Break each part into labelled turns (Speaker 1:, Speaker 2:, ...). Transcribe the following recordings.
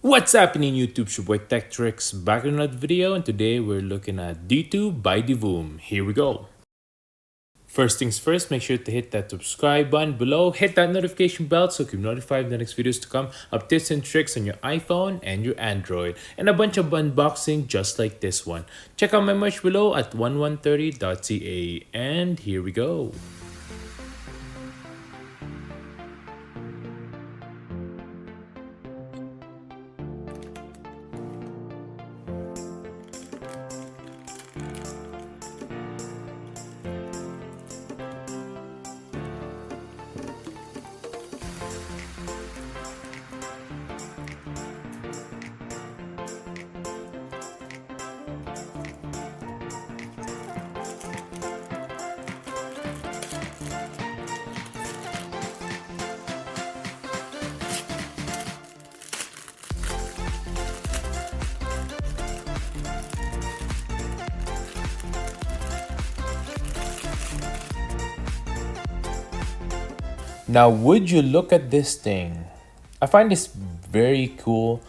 Speaker 1: What's happening YouTube, it's your boy Tech Tricks back in another video, and today we're looking at Ditoo by Divoom. Here we go. First things first, make sure to hit that subscribe button below, hit that notification bell so you can be notified of the next videos to come of tips and tricks on your iPhone and your Android, and a bunch of unboxing just like this one. Check out my merch below at 1130.ca, and here we go. Now, would you look at this thing? I find this very cool.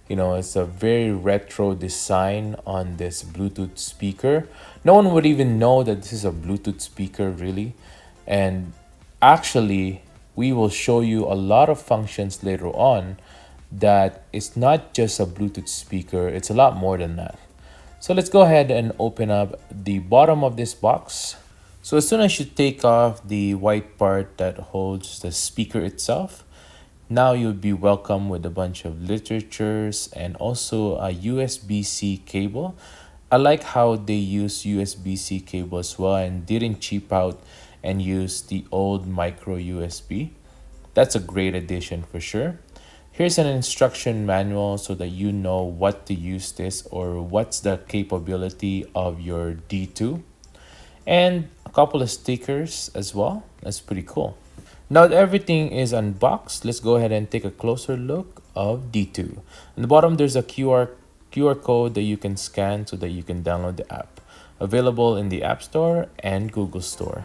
Speaker 1: You know, it's a very retro design on this Bluetooth speaker. No one would even know that this is a Bluetooth speaker, really. And actually, we will show you a lot of functions later on that it's not just a Bluetooth speaker, it's a lot more than that. So let's go ahead and open up the bottom of this box. So as soon as you take off the white part that holds the speaker itself, now you'll be welcome with a bunch of literatures and also a USB-C cable. I like how they use USB-C cable as well and didn't cheap out and use the old micro USB. That's a great addition for sure. Here's an instruction manual so that you know what to use this or what's the capability of your D2. And a couple of stickers as well. That's pretty cool. Now that everything is unboxed, let's go ahead and take a closer look of D2. On the bottom, there's a QR code that you can scan so that you can download the app. Available in the App Store and Google Store.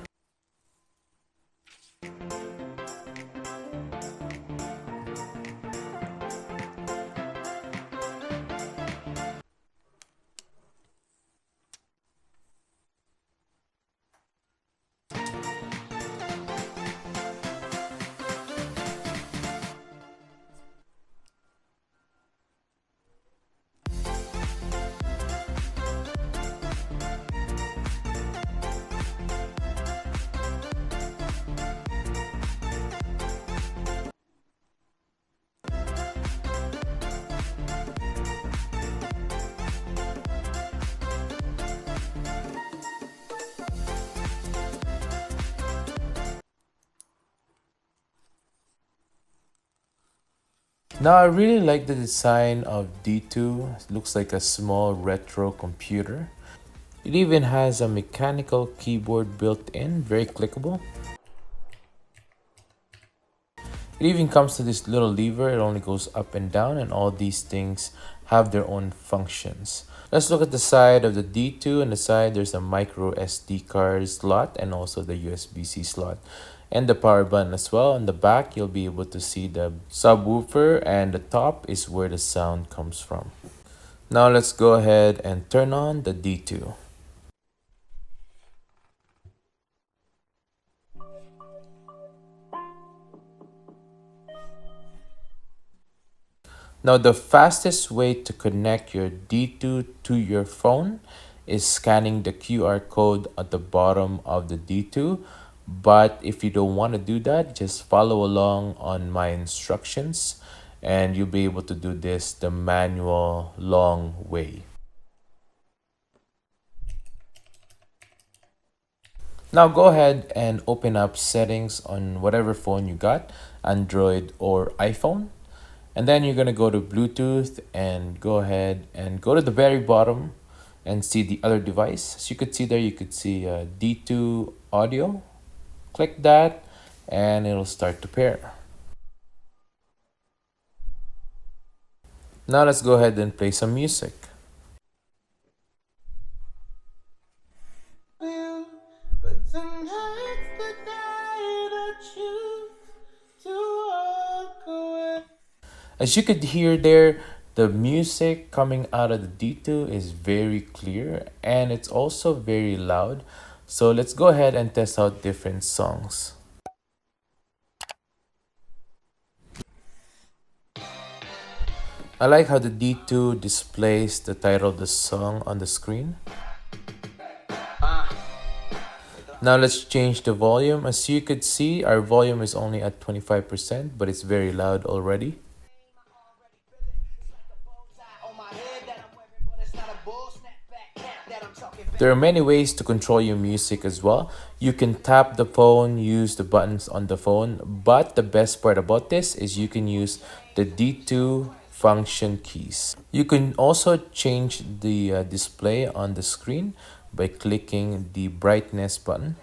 Speaker 1: Now I really like the design of D2. It looks like a small retro computer. It even has a mechanical keyboard built in, very clickable. It even comes to this little lever. It only goes up and down, and all these things have their own functions. Let's look at the side of the D2. On the side, there's a micro SD card slot and also the USB-C slot and the power button as well. On the back, you'll be able to see the subwoofer, and the top is where the sound comes from. Now let's go ahead and turn on the D2. Now the fastest way to connect your D2 to your phone is scanning the QR code at the bottom of the D2. But if you don't want to do that, just follow along on my instructions and you'll be able to do this the manual long way. Now go ahead and open up settings on whatever phone you got, Android or iPhone. And then you're going to go to Bluetooth and go ahead and go to the very bottom and see the other device. As you could see there, you could see D2 audio. Click that and it'll start to pair. Now let's go ahead and play some music. As you could hear there, The music coming out of the D2 is very clear and it's also very loud. So let's go ahead and test out different songs. I like how the D2 displays the title of the song on the screen. Now let's change the volume. As you could see, our volume is only at 25%, but it's very loud already. There are many ways to control your music as well. You can tap the phone, use the buttons on the phone, but the best part about this is you can use the D2 function keys. You can also change the display on the screen by clicking the brightness button.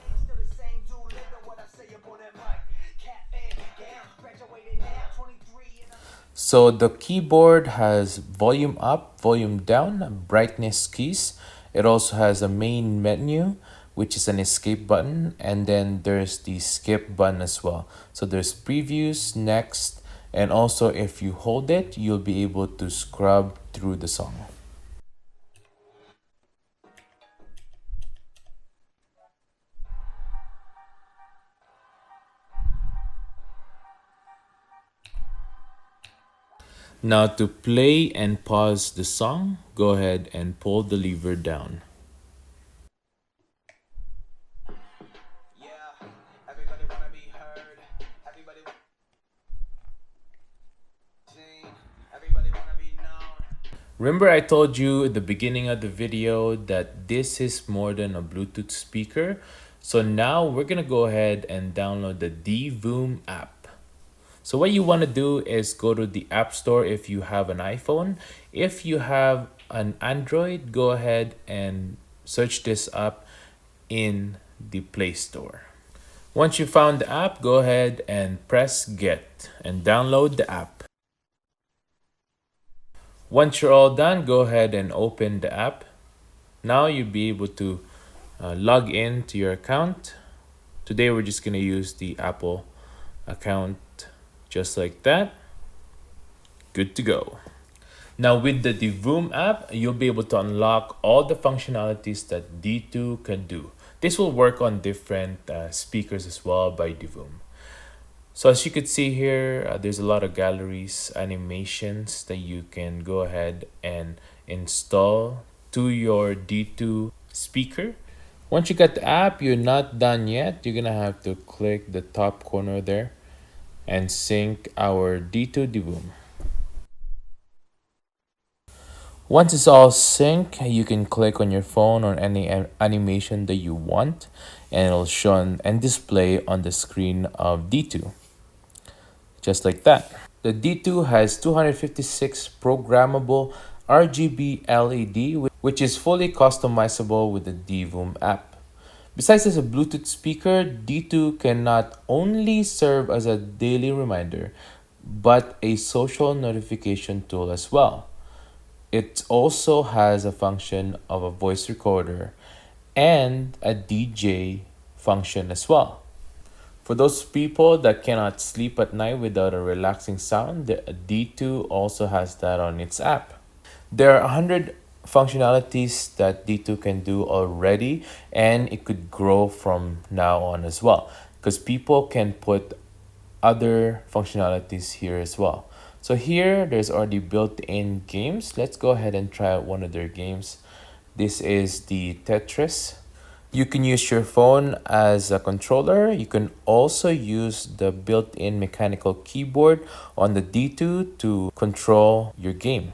Speaker 1: So the keyboard has volume up, volume down, brightness keys. It also has a main menu, which is an escape button, and then there's the skip button as well. So there's previews, next, and also if you hold it, you'll be able to scrub through the song. Now to play and pause the song, go ahead and pull the lever down. Remember I told you at the beginning of the video that this is more than a Bluetooth speaker. So now we're gonna go ahead and download the Divoom app. So what you want to do is go to the App Store if you have an iPhone. If you have an Android, go ahead and search this up in the Play Store. Once you found the app, go ahead and press Get and download the app. Once you're all done, go ahead and open the app. Now you'll be able to log in to your account. Today we're just going to use the Apple account just like that. Good to go. Now with the Divoom app, you'll be able to unlock all the functionalities that D2 can do. This will work on different speakers as well by Divoom. So as you could see here, there's a lot of galleries, animations that you can go ahead and install to your D2 speaker. Once you got the app, you're not done yet. You're gonna have to click the top corner there and sync our D2 Divoom. Once it's all synced, you can click on your phone on any animation that you want, and it'll show and display on the screen of D2. Just like that. The D2 has 256 programmable RGB LED, which is fully customizable with the Divoom app. Besides as a Bluetooth speaker, D2 can not only serve as a daily reminder, but a social notification tool as well. It also has a function of a voice recorder and a DJ function as well. For those people that cannot sleep at night without a relaxing sound, the D2 also has that on its app. There are 100 functionalities that D2 can do already, and it could grow from now on as well, because people can put other functionalities here as well. So here, there's already built-in games. Let's go ahead and try out one of their games. This is the Tetris. You can use your phone as a controller. You can also use the built-in mechanical keyboard on the D2 to control your game.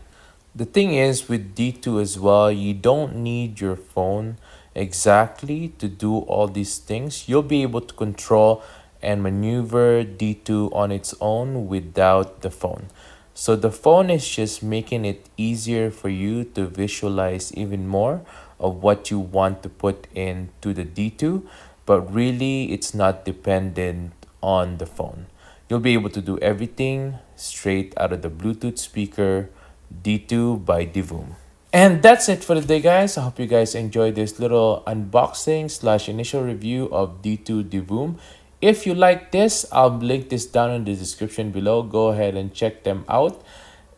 Speaker 1: The thing is with D2 as well, you don't need your phone exactly to do all these things. You'll be able to control and maneuver D2 on its own without the phone. So the phone is just making it easier for you to visualize even more of what you want to put into the D2, but really it's not dependent on the phone. You'll be able to do everything straight out of the Bluetooth speaker D2 by Divoom. And that's it for today, guys. I hope you guys enjoyed this little unboxing / initial review of D2 Divoom. If you like this, I'll link this down in the description below. Go ahead and check them out.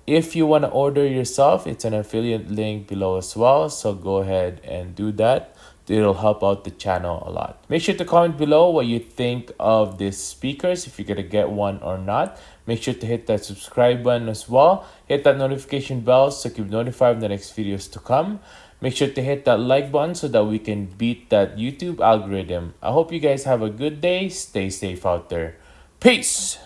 Speaker 1: If you want to order yourself, it's an affiliate link below as well. So go ahead and do that. It'll help out the channel a lot. Make sure to comment below what you think of these speakers, if you're gonna get one or not. Make sure to hit that subscribe button as well. Hit that notification bell so you keep notified of the next videos to come. Make sure to hit that like button so that we can beat that YouTube algorithm. I hope you guys have a good day. Stay safe out there. Peace!